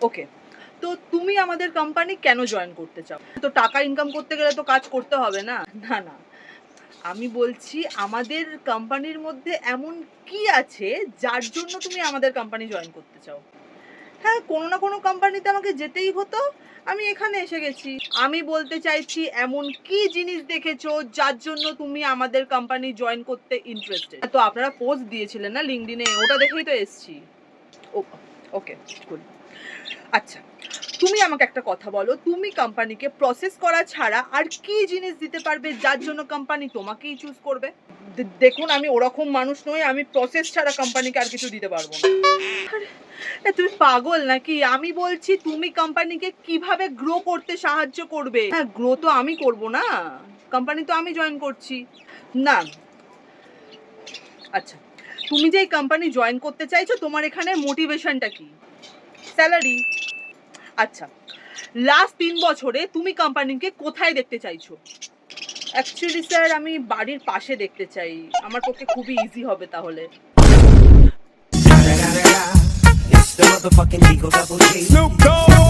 ওকে, তো তুমি আমাদের কোম্পানি কেন জয়েন করতে চাও? তো টাকা ইনকাম করতে গেলে তো কাজ করতে হবে না? না, না। আমি বলছি আমাদের কোম্পানির মধ্যে এমন কি আছে যার জন্য তুমি আমাদের কোম্পানি জয়েন করতে চাও? হ্যাঁ, কোনো না কোনো কোম্পানিতে আমাকে যেতেই হতো। আমি এখানে এসে গেছি। আমি বলতে চাইছি এমন কি জিনিস দেখেছো যার জন্য তুমি আমাদের কোম্পানি জয়েন করতে ইন্টারেস্টেড? তো আপনারা পোস্ট দিয়েছিলেন না LinkedIn এ, ওটা দেখেই তো এসছি। ও ওকে, গুড। আচ্ছা, তুমি আমাকে একটা কথা বলো, তুমি কোম্পানিকে প্রসেস করা ছাড়া আর কি জিনিস দিতে পারবে যার জন্য কোম্পানি তোমাকেই চুজ করবে? দেখুন আমি ওরকম মানুষ নই, আমি প্রসেস ছাড়া কোম্পানিকে আর কিছু দিতে পারবো না। আরে, তুমি পাগল নাকি? আমি বলছি তুমি কোম্পানিকে কিভাবে গ্রো করতে সাহায্য করবে। হ্যাঁ, গ্রো তো আমি করব না, কোম্পানি তো আমি জয়েন করছি। না, আচ্ছা, তুমি যে এই কোম্পানি জয়েন করতে চাইছো তোমার এখানে মোটিভেশনটা কি? স্যালারি? আচ্ছা, লাস্ট ৩ বছরে তুমি কোম্পানিকে কোথায় দেখতে চাইছো? অ্যাকচুয়ালি স্যার আমি বাড়ির পাশে দেখতে চাই। আমার পক্ষে খুবই ইজি হবে তাহলে। It's the motherfucking Eagle Double G. Snoop Dogg.